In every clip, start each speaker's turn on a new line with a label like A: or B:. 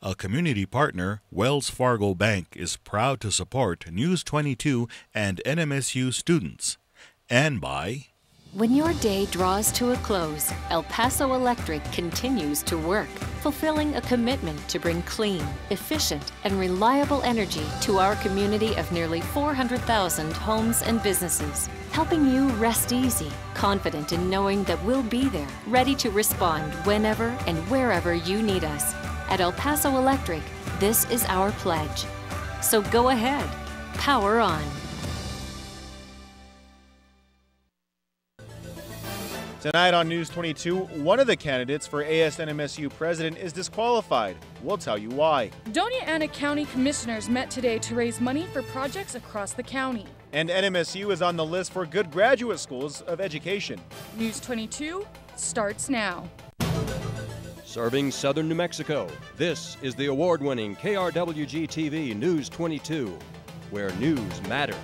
A: A community partner, Wells Fargo Bank, is proud to support News 22 and NMSU students. And by...
B: When your day draws to a close, El Paso Electric continues to work, fulfilling a commitment to bring clean, efficient, and reliable energy to our community of nearly 400,000 homes and businesses, helping you rest easy, confident in knowing that we'll be there, ready to respond whenever and wherever you need us. At El Paso Electric, this is our pledge. So go ahead, power on.
C: Tonight on News 22, one of the candidates for ASNMSU president is disqualified. We'll tell you why.
D: Doña Ana County commissioners met today to raise money for projects across the county.
C: And NMSU is on the list for good graduate schools of education.
D: News 22 starts now.
E: Serving southern New Mexico, this is the award-winning KRWG-TV News 22, where news matters.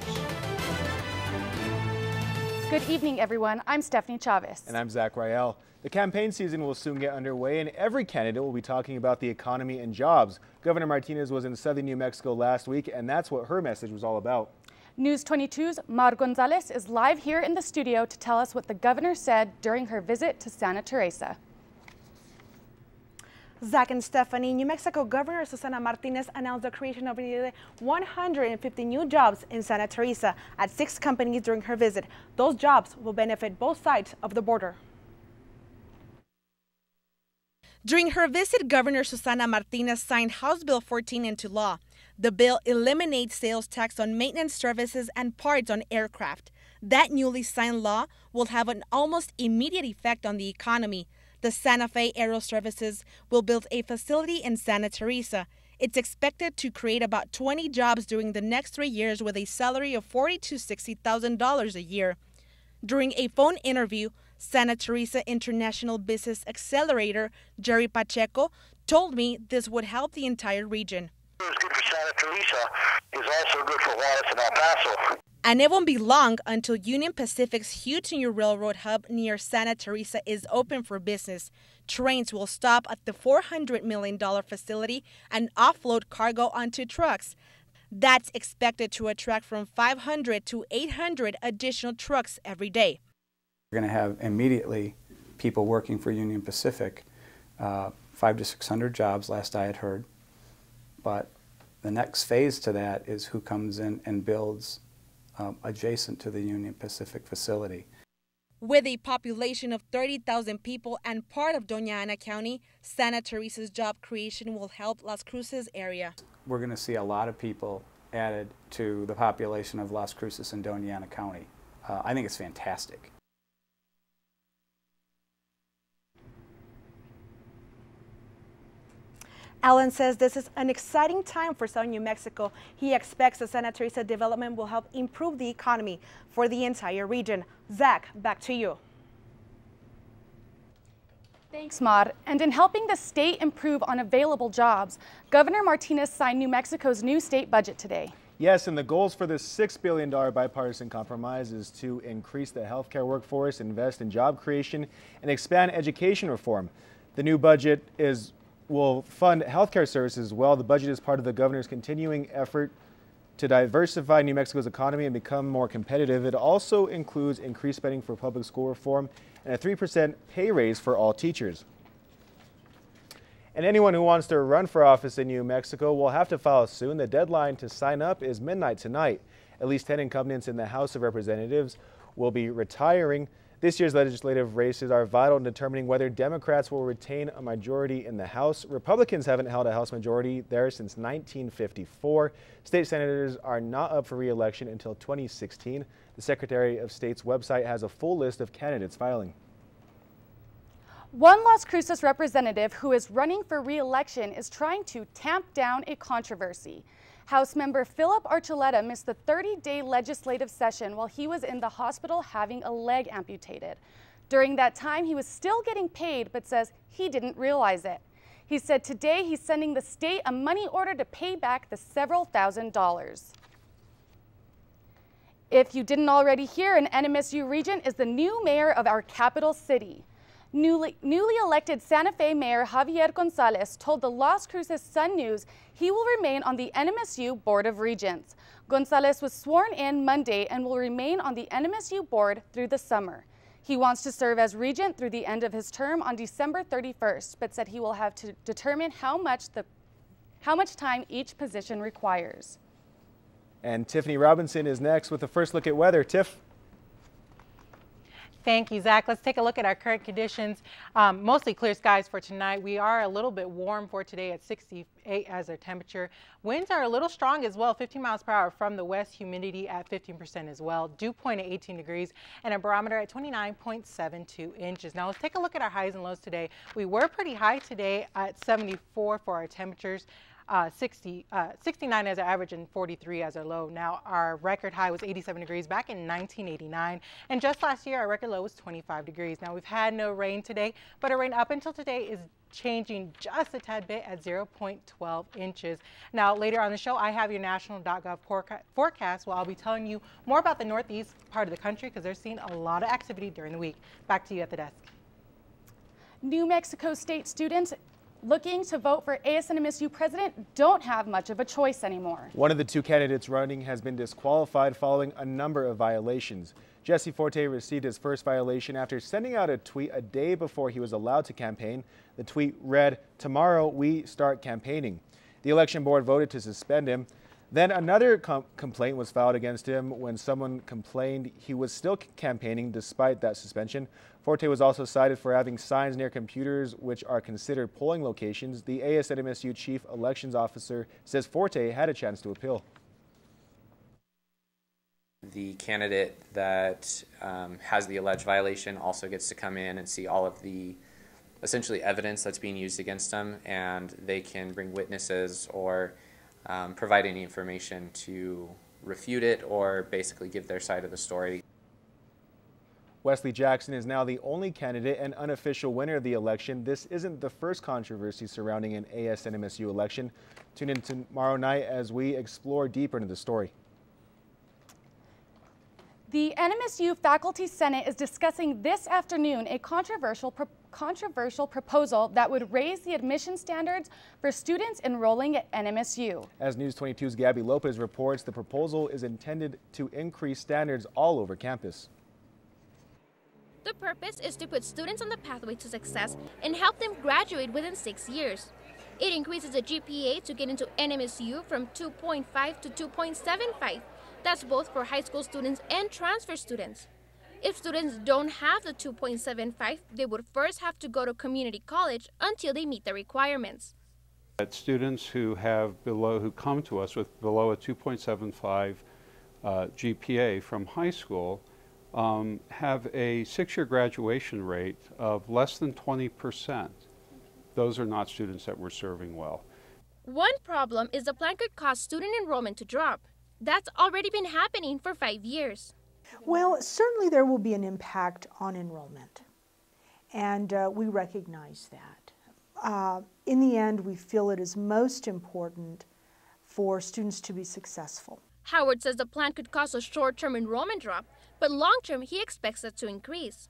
D: Good evening, everyone. I'm Stephanie Chavez.
C: And I'm Zach Rael. The campaign season will soon get underway, and every candidate will be talking about the economy and jobs. Governor Martinez was in southern New Mexico last week, and that's what her message was all about.
D: News 22's Mar Gonzalez is live here in the studio to tell us what the governor said during her visit to Santa Teresa.
F: Zach and Stephanie, New Mexico Governor Susana Martinez announced the creation of nearly 150 new jobs in Santa Teresa at 6 companies during her visit. Those jobs will benefit both sides of the border. During her visit, Governor Susana Martinez signed House Bill 14 into law. The bill eliminates sales tax on maintenance services and parts on aircraft. That newly signed law will have an almost immediate effect on the economy. The Santa Fe Aero Services will build a facility in Santa Teresa. It's expected to create about 20 jobs during the next 3 years with a salary of $40,000 to $60,000 a year. During a phone interview, Santa Teresa International Business Accelerator Jerry Pacheco told me this would help the entire region.
G: It's good for Santa Teresa. It's also good for Juarez and El Paso.
F: And it won't be long until Union Pacific's huge new railroad hub near Santa Teresa is open for business. Trains will stop at the $400 million facility and offload cargo onto trucks. That's expected to attract from 500 to 800 additional trucks every day.
H: We're going to have immediately people working for Union Pacific, 500 to 600 jobs last I had heard. But the next phase to that is who comes in and builds adjacent to the Union Pacific facility.
F: With a population of 30,000 people and part of Doña Ana County, Santa Teresa's job creation will help Las Cruces area.
H: We're going to see a lot of people added to the population of Las Cruces and Doña Ana County. I think it's fantastic.
F: Alan says this is an exciting time for Southern New Mexico. He expects the Santa Teresa development will help improve the economy for the entire region. Zach, back to you.
D: Thanks, Maud. And in helping the state improve on available jobs, Governor Martinez signed New Mexico's new state budget today.
C: Yes, and the goals for this $6 billion bipartisan compromise is to increase the healthcare workforce, invest in job creation, and expand education reform. The new budget will fund healthcare services as well. The budget is part of the governor's continuing effort to diversify New Mexico's economy and become more competitive. It also includes increased spending for public school reform and a 3% pay raise for all teachers. And anyone who wants to run for office in New Mexico will have to file soon. The deadline to sign up is midnight tonight. At least 10 incumbents in the House of Representatives will be retiring. This year's legislative races are vital in determining whether Democrats will retain a majority in the House. Republicans haven't held a House majority there since 1954. State senators are not up for re-election until 2016. The Secretary of State's website has a full list of candidates filing.
D: One Las Cruces representative who is running for re-election is trying to tamp down a controversy. House member Philip Archuleta missed the 30-day legislative session while he was in the hospital having a leg amputated. During that time, he was still getting paid, but says he didn't realize it. He said today he's sending the state a money order to pay back the several $1,000s. If you didn't already hear, an NMSU region is the new mayor of our capital city. Newly elected Santa Fe Mayor Javier Gonzalez told the Las Cruces Sun News he will remain on the NMSU Board of Regents. Gonzalez was sworn in Monday and will remain on the NMSU board through the summer. He wants to serve as regent through the end of his term on December 31st, but said he will have to determine how much time each position requires.
C: And Tiffany Robinson is next with a first look at weather. Tiff?
I: Thank you, Zach. Let's take a look at our current conditions. Mostly clear skies for tonight. We are a little bit warm for today at 68 as our temperature. Winds are a little strong as well, 15 miles per hour from the west, humidity at 15% as well. Dew point at 18 degrees and a barometer at 29.72 inches. Now let's take a look at our highs and lows today. We were pretty high today at 74 for our temperatures. 69 as our average and 43 as our low. Now our record high was 87 degrees back in 1989, and just last year our record low was 25 degrees. Now we've had no rain today, but our rain up until today is changing just a tad bit at 0.12 inches. Now later on the show I have your national.gov forecast where I'll be telling you more about the northeast part of the country because they're seeing a lot of activity during the week. Back to you at the desk.
D: New Mexico State students looking to vote for ASNMSU president don't have much of a choice anymore.
C: One of the two candidates running has been disqualified following a number of violations. Jesse Forte received his first violation after sending out a tweet a day before he was allowed to campaign. The tweet read, "Tomorrow we start campaigning." The election board voted to suspend him. Then another complaint was filed against him when someone complained he was still campaigning despite that suspension. Forte was also cited for having signs near computers which are considered polling locations. The ASNMSU chief elections officer says Forte had a chance to appeal.
J: The candidate that has the alleged violation also gets to come in and see all of the essentially evidence that's being used against them, and they can bring witnesses or provide any information to refute it or basically give their side of the story.
C: Wesley Jackson is now the only candidate and unofficial winner of the election. This isn't the first controversy surrounding an ASNMSU election. Tune in tomorrow night as we explore deeper into the story.
D: The NMSU Faculty Senate is discussing this afternoon a controversial proposal that would raise the admission standards for students enrolling at NMSU. As News 22's Gabby Lopez reports, the proposal is intended to increase standards all over campus.
K: The purpose is to put students on the pathway to success and help them graduate within 6 years. It increases the GPA to get into NMSU from 2.5 to 2.75. That's both for high school students and transfer students. If students don't have the 2.75, they would first have to go to community college until they meet the requirements.
L: Students who come to us with below a 2.75 GPA from high school have a 6-year graduation rate of less than 20%. Those are not students that we're serving well.
K: One problem is the plan could cause student enrollment to drop. That's already been happening for 5 years.
M: Well, certainly there will be an impact on enrollment, and we recognize that. In the end, we feel it is most important for students to be successful.
K: Howard says the plan could cause a short-term enrollment drop, but long-term he expects it to increase.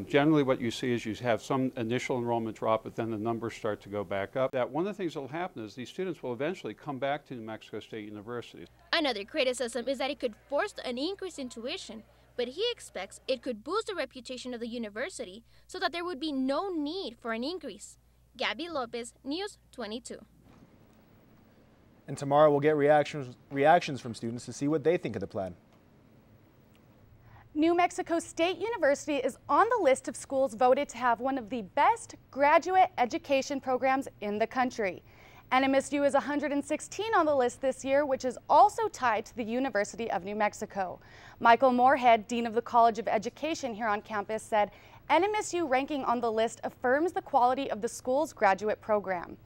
L: Generally what you see is you have some initial enrollment drop, but then the numbers start to go back up. One of the things that will happen is these students will eventually come back to New Mexico State University.
K: Another criticism is that it could force an increase in tuition, but he expects it could boost the reputation of the university so that there would be no need for an increase. Gabby Lopez, News 22.
C: And tomorrow we'll get reactions from students to see what they think of the plan.
D: New Mexico State University is on the list of schools voted to have one of the best graduate education programs in the country. NMSU is 116 on the list this year, which is also tied to the University of New Mexico. Michael Moorhead, Dean of the College of Education here on campus, said NMSU ranking on the list affirms the quality of the school's graduate program.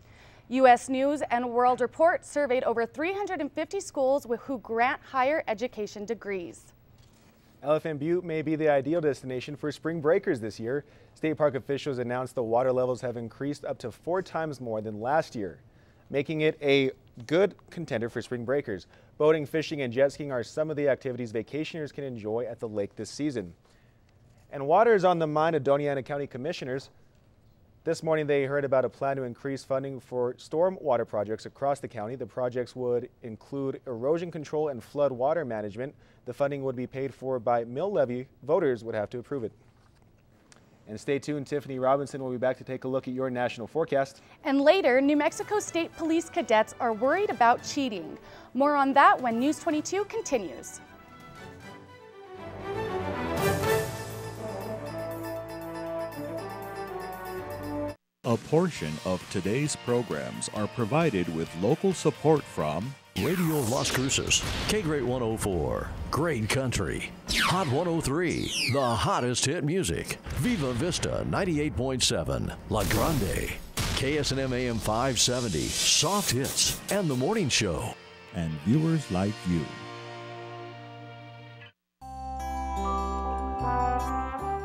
D: U.S. News and World Report surveyed over 350 schools who grant higher education degrees.
C: Elephant Butte may be the ideal destination for spring breakers this year. State park officials announced the water levels have increased up to 4 times more than last year, making it a good contender for spring breakers. Boating, fishing, and jet skiing are some of the activities vacationers can enjoy at the lake this season. And water is on the mind of Doña Ana County Commissioners. This morning they heard about a plan to increase funding for storm water projects across the county. The projects would include erosion control and flood water management. The funding would be paid for by mill levy. Voters would have to approve it. And stay tuned, Tiffany Robinson will be back to take a look at your national forecast.
D: And later, New Mexico State Police cadets are worried about cheating. More on that when News 22 continues.
A: A portion of today's programs are provided with local support from
N: Radio Las Cruces, K-Great 104, Great Country, Hot 103, the hottest hit music, Viva Vista 98.7, La Grande, KSNM AM 570, Soft Hits, and The Morning Show.
A: and viewers like you.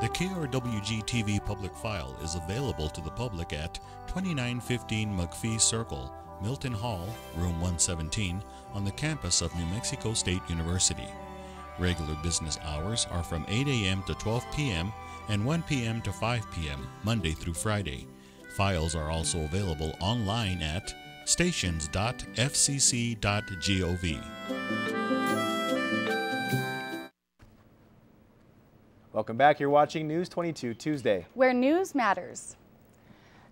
A: The KRWG-TV public file is available to the public at 2915 McPhee Circle, Milton Hall, Room 117, on the campus of New Mexico State University. Regular business hours are from 8 a.m. to 12 p.m. and 1 p.m. to 5 p.m., Monday through Friday. Files are also available online at stations.fcc.gov.
C: Welcome back. You're watching News 22 Tuesday,
D: where news matters.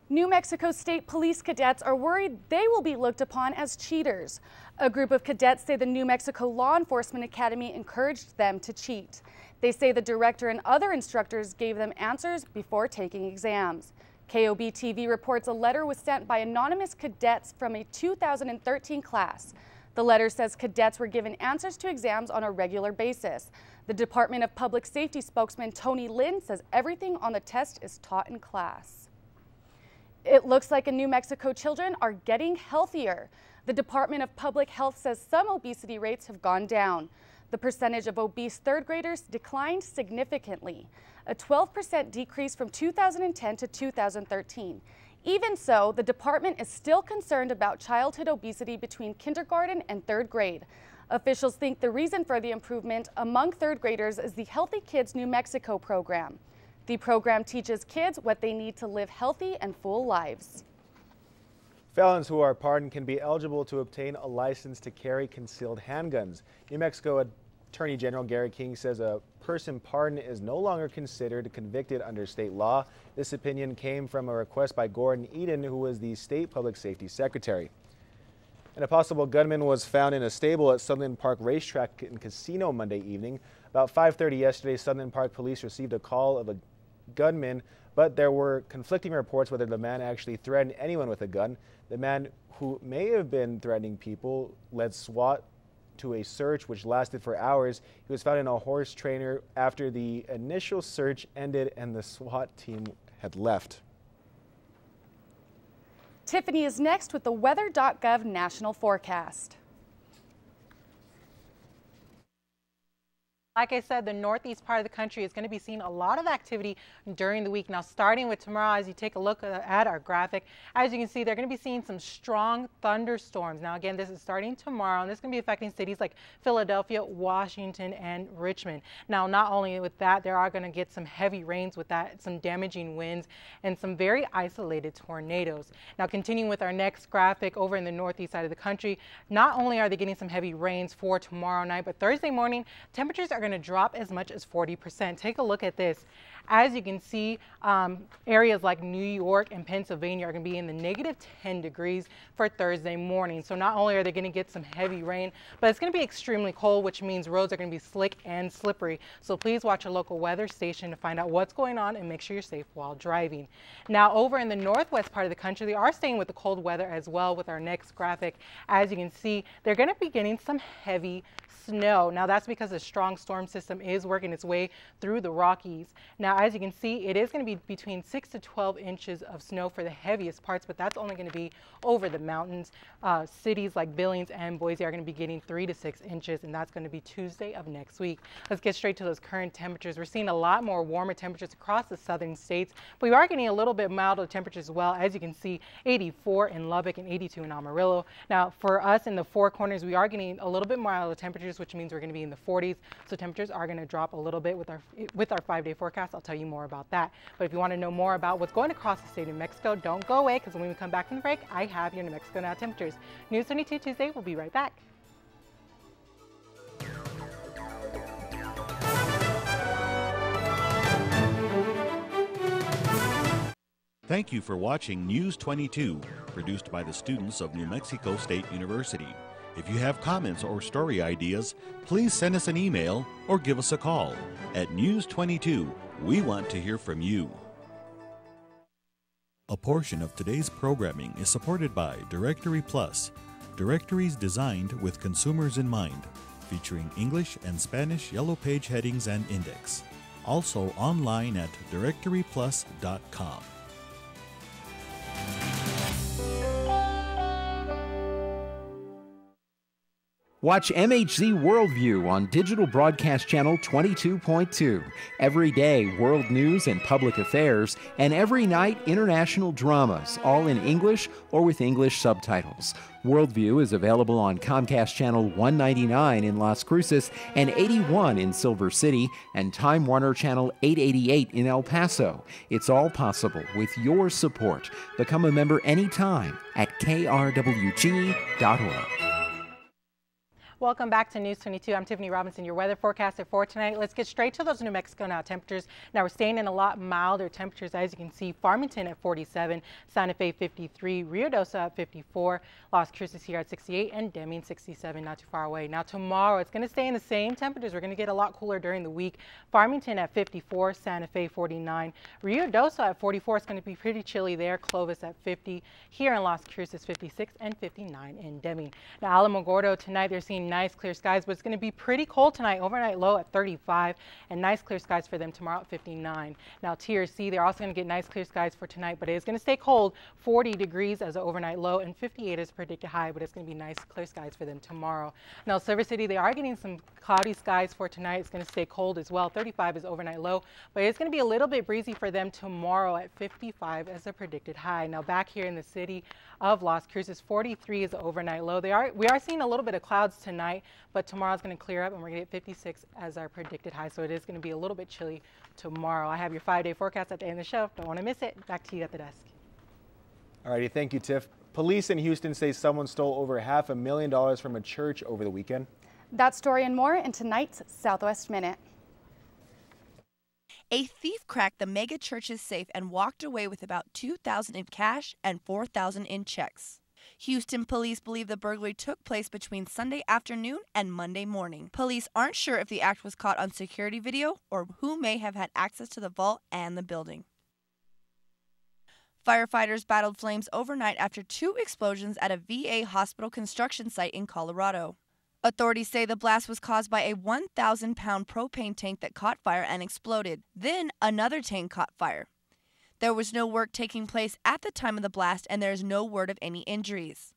D: New Mexico State Police cadets are worried they will be looked upon as cheaters. A group of cadets say the New Mexico Law Enforcement Academy encouraged them to cheat. They say the director and other instructors gave them answers before taking exams. KOB-TV reports a letter was sent by anonymous cadets from a 2013 class. The letter says cadets were given answers to exams on a regular basis. The Department of Public Safety spokesman Tony Lynn says everything on the test is taught in class. It looks like New Mexico children are getting healthier. The Department of Public Health says some obesity rates have gone down. The percentage of obese third graders declined significantly, a 12% decrease from 2010 to 2013. Even so, the department is still concerned about childhood obesity between kindergarten and third grade. Officials think the reason for the improvement among third graders is the Healthy Kids New Mexico program. The program teaches kids what they need to live healthy and full lives.
C: Felons who are pardoned can be eligible to obtain a license to carry concealed handguns. New Mexico Attorney General Gary King says a person pardoned is no longer considered convicted under state law. This opinion came from a request by Gordon Eden, who was the state public safety secretary. And a possible gunman was found in a stable at Sutherland Park Racetrack and Casino Monday evening. About 5:30 yesterday, Sutherland Park police received a call of a gunman, but there were conflicting reports whether the man actually threatened anyone with a gun. The man, who may have been threatening people, led SWAT to a search which lasted for hours. He was found in a horse trainer after the initial search ended and the SWAT team had left.
D: Tiffany is next with the weather.gov national forecast.
I: Like I said, the northeast part of the country is going to be seeing a lot of activity during the week. Now, starting with tomorrow, as you take a look at our graphic, as you can see, they're going to be seeing some strong thunderstorms. Now, again, this is starting tomorrow, and this is going to be affecting cities like Philadelphia, Washington, and Richmond. Now, not only with that, there are going to get some heavy rains with that, some damaging winds, and some very isolated tornadoes. Now, continuing with our next graphic over in the northeast side of the country, not only are they getting some heavy rains for tomorrow night, but Thursday morning, temperatures are going to drop as much as 40%. Take a look at this. As you can see, areas like New York and Pennsylvania are going to be in the -10 degrees for Thursday morning. So not only are they going to get some heavy rain, but it's going to be extremely cold, which means roads are going to be slick and slippery. So please watch your local weather station to find out what's going on and make sure you're safe while driving. Now, over in the northwest part of the country, they are staying with the cold weather as well with our next graphic. As you can see, they're going to be getting some heavy snow. Now, that's because the strong storm system is working its way through the Rockies. Now, as you can see, it is going to be between 6 to 12 inches of snow for the heaviest parts, but that's only going to be over the mountains. Cities like Billings and Boise are going to be getting 3 to 6 inches, and that's going to be Tuesday of next week. Let's get straight to those current temperatures. We're seeing a lot more warmer temperatures across the southern states, but we are getting a little bit milder temperatures as well. As you can see, 84 in Lubbock and 82 in Amarillo. Now, for us in the Four Corners, we are getting a little bit milder temperatures, which means we're going to be in the 40s. So temperatures are going to drop a little bit with our 5-day forecast. I'll tell you more about that. But if you want to know more about what's going across the state of New Mexico, don't go away, because when we come back from the break, I have your New Mexico Now temperatures. News 22 Tuesday, we'll be right back.
A: Thank you for watching News 22, produced by the students of New Mexico State University. If you have comments or story ideas, please send us an email or give us a call. At News 22, we want to hear from you. A portion of today's programming is supported by Directory Plus, directories designed with consumers in mind, featuring English and Spanish yellow page headings and index. Also online at directoryplus.com.
O: Watch MHZ Worldview on Digital Broadcast Channel 22.2. Every day, world news and public affairs, and every night, international dramas, all in English or with English subtitles. Worldview is available on Comcast Channel 199 in Las Cruces and 81 in Silver City, and Time Warner Channel 888 in El Paso. It's all possible with your support. Become a member anytime at krwg.org.
I: Welcome back to News 22. I'm Tiffany Robinson, your weather forecaster for tonight. Let's get straight to those New Mexico Now temperatures. Now we're staying in a lot milder temperatures, as you can see. Farmington at 47, Santa Fe 53, Rio Dosa at 54, Las Cruces here at 68, and Deming 67, not too far away. Now tomorrow it's going to stay in the same temperatures. We're going to get a lot cooler during the week. Farmington at 54, Santa Fe 49, Rio Dosa at 44. It's going to be pretty chilly there. Clovis at 50, here in Las Cruces 56, and 59 in Deming. Now Alamogordo tonight, they're seeing nice clear skies, but it's going to be pretty cold tonight. Overnight low at 35, and nice clear skies for them tomorrow at 59. Now TRC, they're also going to get nice clear skies for tonight, but it is going to stay cold. 40 degrees as an overnight low, and 58 is predicted high, but it's going to be nice clear skies for them tomorrow. Now Silver City, they are getting some cloudy skies for tonight. It's going to stay cold as well. 35 is overnight low, but it's going to be a little bit breezy for them tomorrow at 55 as a predicted high. Now back here in the city of Las Cruces, 43 is the overnight low. We are seeing a little bit of clouds tonight, but tomorrow's going to clear up, and we're going to get 56 as our predicted high, so it is going to be a little bit chilly tomorrow. I have your 5-day forecast at the end of the show. Don't want to miss it. Back to you at the desk.
C: Alrighty, thank you, Tiff. Police in Houston say someone stole over $500,000 from a church over the weekend.
D: That story and more in tonight's Southwest Minute.
P: A thief cracked the mega church's safe and walked away with about $2,000 in cash and $4,000 in checks. Houston police believe the burglary took place between Sunday afternoon and Monday morning. Police aren't sure if the act was caught on security video or who may have had access to the vault and the building. Firefighters battled flames overnight after 2 explosions at a VA hospital construction site in Colorado. Authorities say the blast was caused by a 1,000-pound propane tank that caught fire and exploded. Then another tank caught fire. There was no work taking place at the time of the blast, and there is no word of any injuries.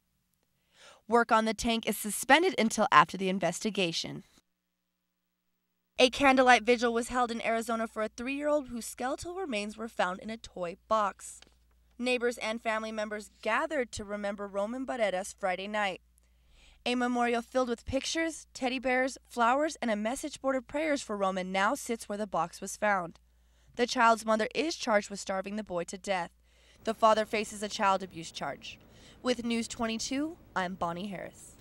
P: Work on the tank is suspended until after the investigation. A candlelight vigil was held in Arizona for a 3-year-old whose skeletal remains were found in a toy box. Neighbors and family members gathered to remember Roman Barrera's Friday night. A memorial filled with pictures, teddy bears, flowers, and a message board of prayers for Roman now sits where the box was found. The child's mother is charged with starving the boy to death. The father faces a child abuse charge. With News 22, I'm Bonnie Harris.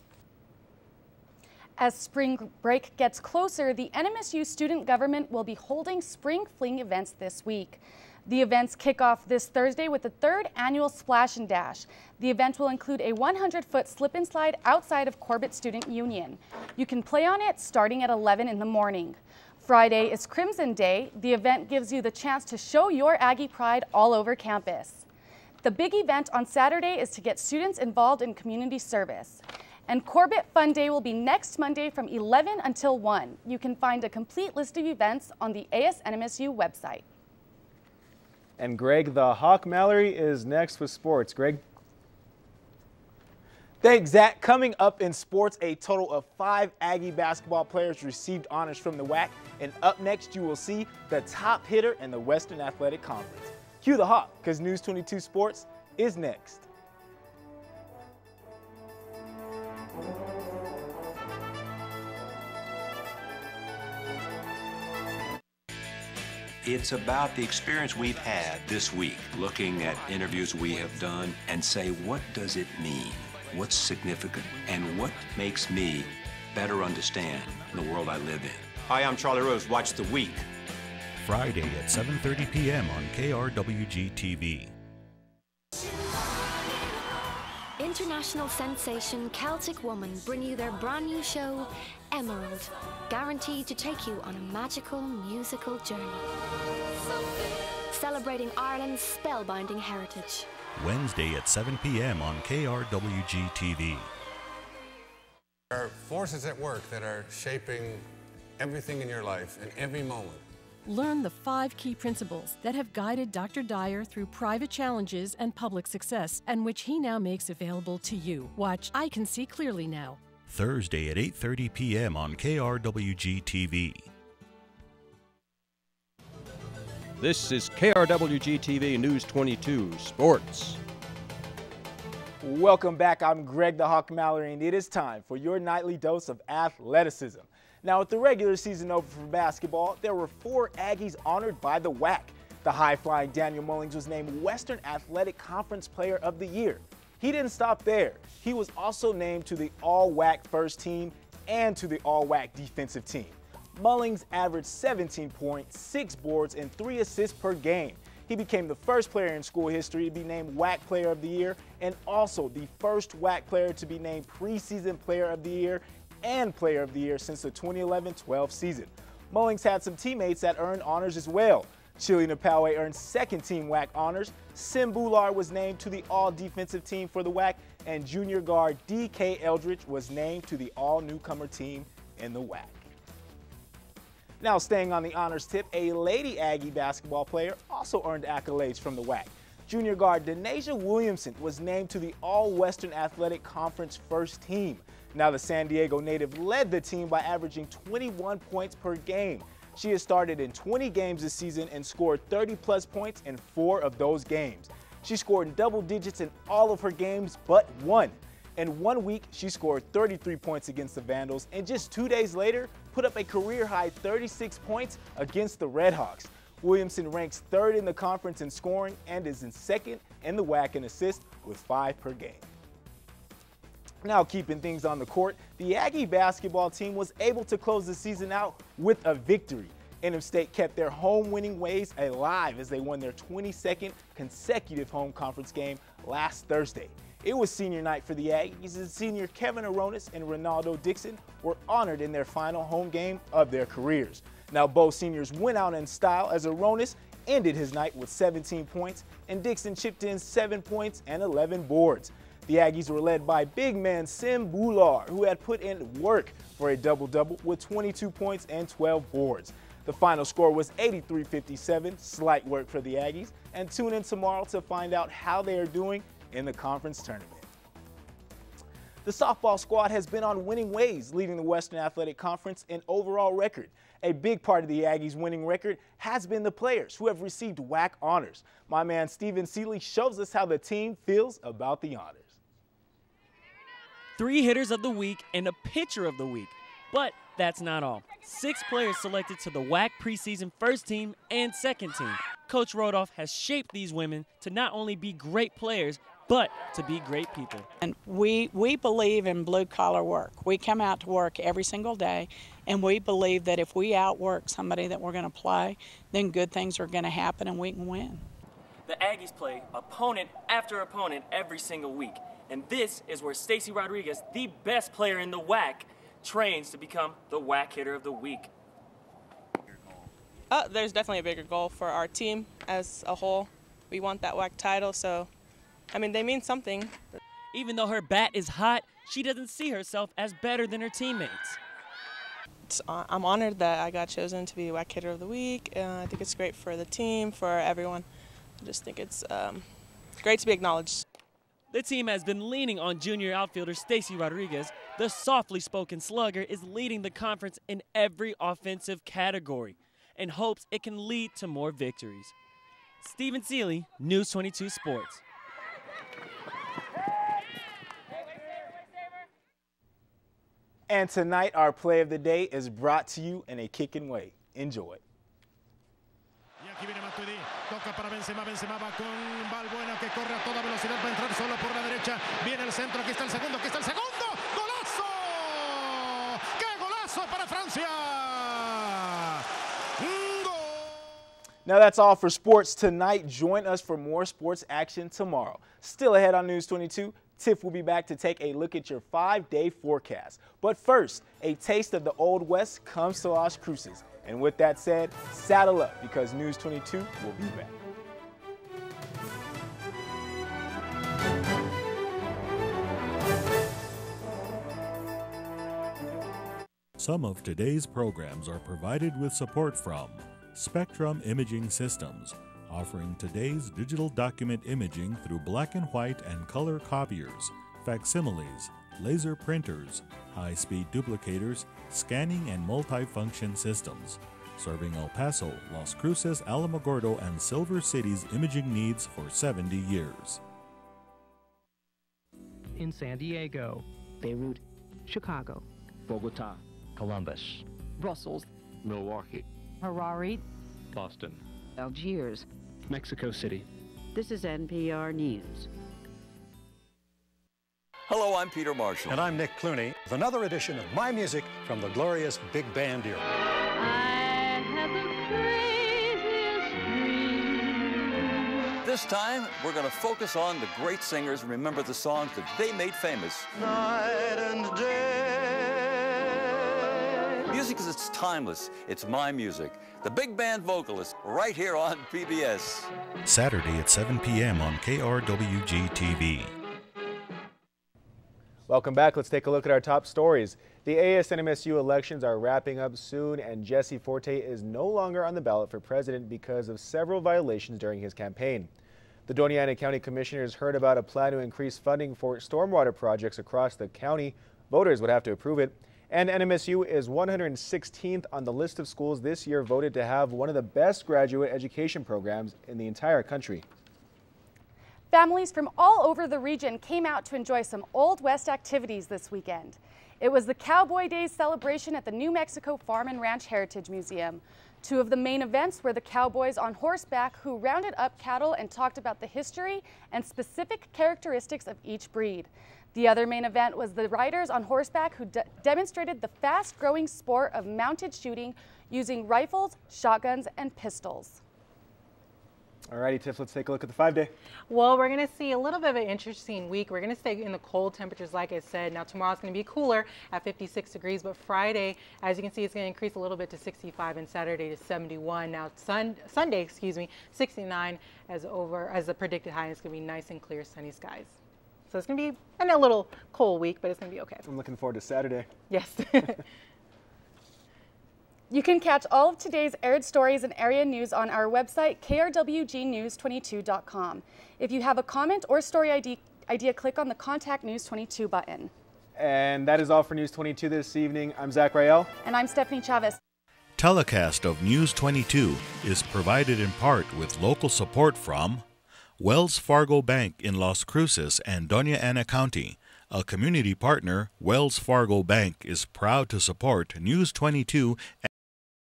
D: As spring break gets closer, the NMSU student government will be holding spring fling events this week. The events kick off this Thursday with the 3rd annual Splash and Dash. The event will include a 100-foot slip and slide outside of Corbett Student Union. You can play on it starting at 11 in the morning. Friday is Crimson Day. The event gives you the chance to show your Aggie pride all over campus. The big event on Saturday is to get students involved in community service. And Corbett Fun Day will be next Monday from 11 until 1. You can find a complete list of events on the ASNMSU website.
C: And Greg, the Hawk Mallory, is next with sports. Greg?
Q: Thanks, Zach. Coming up in sports, a total of 5 Aggie basketball players received honors from the WAC. And up next, you will see the top hitter in the Western Athletic Conference. Cue the Hawk, because News 22 Sports is next.
R: It's about the experience we've had this week, looking at interviews we have done and say, what does it mean? What's significant? And what makes me better understand the world I live in?
S: Hi, I'm Charlie Rose. Watch The Week.
A: Friday at 7:30 p.m. on KRWG-TV.
T: International sensation Celtic Woman bring you their brand new show, Emerald, guaranteed to take you on a magical musical journey. Celebrating Ireland's spellbinding heritage.
A: Wednesday at 7 p.m. on KRWG-TV.
U: There are forces at work that are shaping everything in your life in every moment.
V: Learn the 5 key principles that have guided Dr. Dyer through private challenges and public success, and which he now makes available to you. Watch I Can See Clearly Now.
A: Thursday at 8:30 p.m. on KRWG-TV.
E: This is KRWG-TV News 22 Sports.
Q: Welcome back. I'm Greg the Hawk Mallory, and it is time for your nightly dose of athleticism. Now, with the regular season over for basketball, there were 4 Aggies honored by the WAC. The high-flying Daniel Mullings was named Western Athletic Conference Player of the Year. He didn't stop there. He was also named to the All-WAC First Team and to the All-WAC Defensive Team. Mullings averaged 17 points, 6 boards, and 3 assists per game. He became the first player in school history to be named WAC Player of the Year and also the first WAC player to be named Preseason Player of the Year and Player of the Year since the 2011-12 season. Mullings had some teammates that earned honors as well. Chili Napawe earned second-team WAC honors. Sim Bular was named to the All-Defensive Team for the WAC, and junior guard D.K. Eldridge was named to the All-Newcomer Team in the WAC. Now, staying on the honors tip, a Lady Aggie basketball player also earned accolades from the WAC. Junior guard Denasia Williamson was named to the All-Western Athletic Conference First Team. Now, the San Diego native led the team by averaging 21 points per game. She has started in 20 games this season and scored 30-plus points in 4 of those games. She scored in double digits in all of her games but 1. In 1 week, she scored 33 points against the Vandals, and just 2 days later, put up a career-high 36 points against the Redhawks. Williamson ranks 3rd in the conference in scoring and is in 2nd in the WAC in assists with 5 per game. Now, keeping things on the court, the Aggie basketball team was able to close the season out with a victory. Ingham State kept their home winning ways alive as they won their 22nd consecutive home conference game last Thursday. It was senior night for the Aggies as senior Kevin Aronis and Ronaldo Dixon were honored in their final home game of their careers. Now, both seniors went out in style as Aronis ended his night with 17 points and Dixon chipped in 7 points and 11 boards. The Aggies were led by big man Sim Bular, who had put in work for a double-double with 22 points and 12 boards. The final score was 83-57, slight work for the Aggies, and tune in tomorrow to find out how they are doing in the conference tournament. The softball squad has been on winning ways, leading the Western Athletic Conference in overall record. A big part of the Aggies' winning record has been the players who have received WAC honors. My man Stephen Seeley shows us how the team feels about the honors.
W: 3 hitters of the week and a pitcher of the week. But that's not all. 6 players selected to the WAC preseason first team and second team. Coach Rodolph has shaped these women to not only be great players, but to be great people.
X: And we believe in blue-collar work. We come out to work every single day, and we believe that if we outwork somebody that we're going to play, then good things are going to happen and we can win.
W: The Aggies play opponent after opponent every single week. And this is where Stacy Rodriguez, the best player in the WAC, trains to become the WAC hitter of the week.
Y: There's definitely a bigger goal for our team as a whole. We want that WAC title, so, I mean, they mean something.
W: Even though her bat is hot, she doesn't see herself as better than her teammates.
Y: I'm honored that I got chosen to be WAC hitter of the week. I think it's great for the team, for everyone. I just think it's great to be acknowledged.
W: The team has been leaning on junior outfielder Stacy Rodriguez. The softly spoken slugger is leading the conference in every offensive category and hopes it can lead to more victories. Stephen Seeley, News 22 Sports.
Q: And tonight, our play of the day is brought to you in a kicking way. Enjoy.
B: Toca para Benzema, Benzema va con Balbuena que corre a toda velocidad, va a entrar solo por la derecha, viene el centro, aquí está el segundo, ¡golazo! ¡Qué golazo para Francia!
Q: Now that's all for sports tonight. Join us for more sports action tomorrow. Still ahead on News 22, Tiff will be back to take a look at your 5-day forecast. But first, a taste of the Old West comes to Las Cruces. And with that said, saddle up because News 22 will be back.
A: Some of today's programs are provided with support from Spectrum Imaging Systems, offering today's digital document imaging through black and white and color copiers, facsimiles, laser printers, high-speed duplicators, scanning and multifunction systems, serving El Paso, Las Cruces, Alamogordo, and Silver City's imaging needs for 70 years.
F: In San Diego, Beirut, Chicago, Bogota, Columbus,
G: Brussels,
F: Milwaukee,
G: Harare,
F: Boston,
G: Algiers,
F: Mexico City.
G: This is NPR News.
H: Hello, I'm Peter Marshall.
J: And I'm Nick Clooney with another edition of My Music from the glorious Big Band era.
G: I had the craziest dream.
H: This time, we're going to focus on the great singers and remember the songs that they made famous.
J: Night and day.
H: Music is timeless. It's my music. The Big Band vocalist, right here on PBS.
A: Saturday at 7 p.m. on KRWG-TV.
C: Welcome back. Let's take a look at our top stories. The ASNMSU elections are wrapping up soon, and Jesse Forte is no longer on the ballot for president because of several violations during his campaign. The Doña Ana County Commissioners heard about a plan to increase funding for stormwater projects across the county. Voters would have to approve it. And NMSU is 116th on the list of schools this year voted to have one of the best graduate education programs in the entire country.
D: Families from all over the region came out to enjoy some Old West activities this weekend. It was the Cowboy Days celebration at the New Mexico Farm and Ranch Heritage Museum. Two of the main events were the cowboys on horseback who rounded up cattle and talked about the history and specific characteristics of each breed. The other main event was the riders on horseback who demonstrated the fast-growing sport of mounted shooting using rifles, shotguns, and pistols.
C: Alrighty, Tiff, let's take a look at the 5-day.
I: Well, we're going to see a little bit of an interesting week. We're going to stay in the cold temperatures, like I said. Now, tomorrow's going to be cooler at 56 degrees, but Friday, as you can see, it's going to increase a little bit to 65, and Saturday to 71. Now, Sunday, 69 as the predicted high. It's going to be nice and clear, sunny skies. So it's going to be a little cold week, but it's going to be okay.
C: I'm looking forward to Saturday.
I: Yes.
D: You can catch all of today's aired stories and area news on our website, krwgnews22.com. If you have a comment or story idea, click on the Contact News 22 button.
C: And that is all for News 22 this evening. I'm Zach Rael.
D: And I'm Stephanie Chavez.
A: Telecast of News 22 is provided in part with local support from Wells Fargo Bank in Las Cruces and Doña Ana County. A community partner, Wells Fargo Bank is proud to support News 22